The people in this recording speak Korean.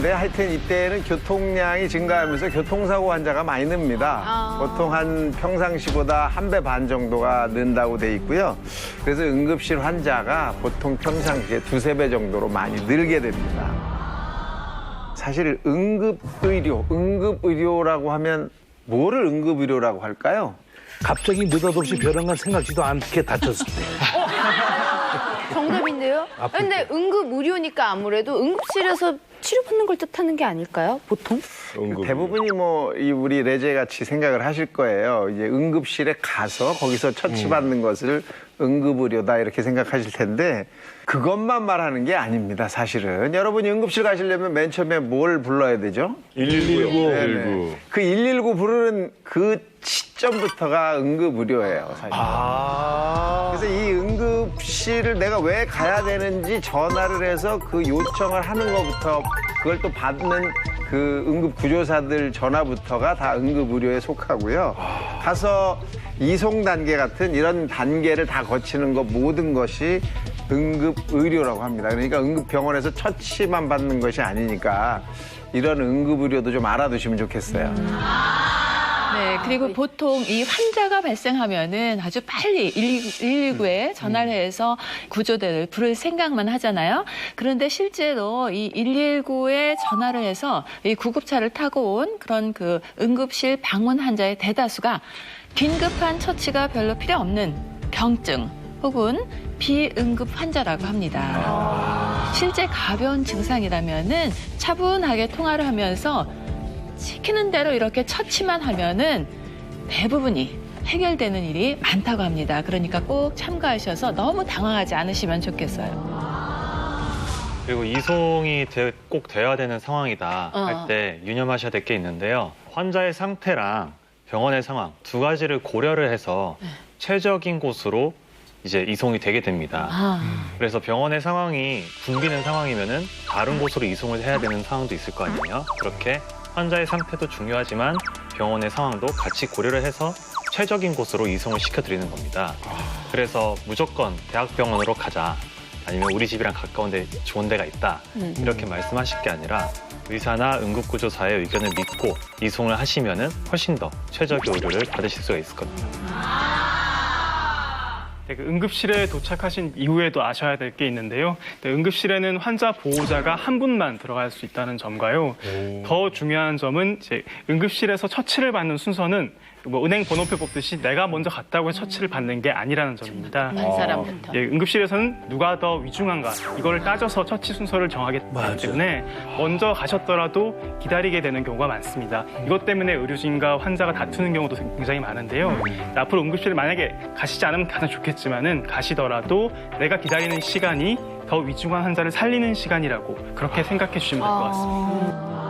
그런데 하여튼 이때는 교통량이 증가하면서 교통사고 환자가 많이 늡니다. 보통 한 평상시보다 1배 반 정도가 는다고 돼 있고요. 그래서 응급실 환자가 보통 평상시에 2~3배 정도로 많이 늘게 됩니다. 사실 응급의료라고 하면 뭐를 응급의료라고 할까요? 갑자기 느닷없이 벼랑간 생각지도 않게 다쳤을 때. 정답인데요? 근데 응급의료니까 아무래도 응급실에서 치료받는 걸 뜻하는 게 아닐까요? 보통? 대부분이 우리 레제 같이 생각을 하실 거예요. 이제 응급실에 가서 거기서 처치받는 것을 응급의료다 이렇게 생각하실 텐데 그것만 말하는 게 아닙니다. 사실은 여러분이 응급실 가시려면 맨 처음에 뭘 불러야 되죠? 119요. 네네. 그 119 부르는 그 시점부터가 응급의료예요, 사실. 그래서 이 응급실을 내가 왜 가야 되는지 전화를 해서 그 요청을 하는 것부터 그걸 또 받는 그 응급구조사들 전화부터가 다 응급의료에 속하고요. 가서 이송 단계 같은 이런 단계를 다 거치는 것 모든 것이 응급의료라고 합니다. 그러니까 응급병원에서 처치만 받는 것이 아니니까 이런 응급의료도 좀 알아두시면 좋겠어요. 네, 그리고 보통 이 환자가 발생하면은 아주 빨리 119에 전화를 해서 구조대를 부를 생각만 하잖아요. 그런데 실제로 이 119에 전화를 해서 이 구급차를 타고 온 그런 그 응급실 방문 환자의 대다수가 긴급한 처치가 별로 필요 없는 병증 혹은 비응급 환자라고 합니다. 실제 가벼운 증상이라면은 차분하게 통화를 하면서 시키는 대로 이렇게 처치만 하면은 대부분이 해결되는 일이 많다고 합니다. 그러니까 꼭 참가하셔서 너무 당황하지 않으시면 좋겠어요. 그리고 이송이 꼭 돼야 되는 상황이다 할 때 유념하셔야 될 게 있는데요. 환자의 상태랑 병원의 상황 두 가지를 고려를 해서 최적인 곳으로 이제 이송이 되게 됩니다. 그래서 병원의 상황이 붐비는 상황이면은 다른 곳으로 이송을 해야 되는 상황도 있을 거 아니에요. 그렇게 환자의 상태도 중요하지만 병원의 상황도 같이 고려를 해서 최적인 곳으로 이송을 시켜드리는 겁니다. 그래서 무조건 대학병원으로 가자, 아니면 우리 집이랑 가까운 데 좋은 데가 있다, 이렇게 말씀하실 게 아니라 의사나 응급구조사의 의견을 믿고 이송을 하시면은 훨씬 더 최적의 의료를 받으실 수가 있거든요. 네, 그 응급실에 도착하신 이후에도 아셔야 될 게 있는데요. 네, 응급실에는 환자 보호자가 한 분만 들어갈 수 있다는 점과요. 더 중요한 점은 이제 응급실에서 처치를 받는 순서는 뭐 은행 번호표 뽑듯이 내가 먼저 갔다고 해서 처치를 받는 게 아니라는 점입니다. 한 사람부터. 예, 응급실에서는 누가 더 위중한가 이거를 따져서 처치 순서를 정하기 때문에 먼저 가셨더라도 기다리게 되는 경우가 많습니다. 이것 때문에 의료진과 환자가 다투는 경우도 굉장히 많은데요. 앞으로 응급실을 만약에 가시지 않으면 가장 좋겠지만은 가시더라도 내가 기다리는 시간이 더 위중한 환자를 살리는 시간이라고 그렇게 생각해 주시면 될 것 같습니다.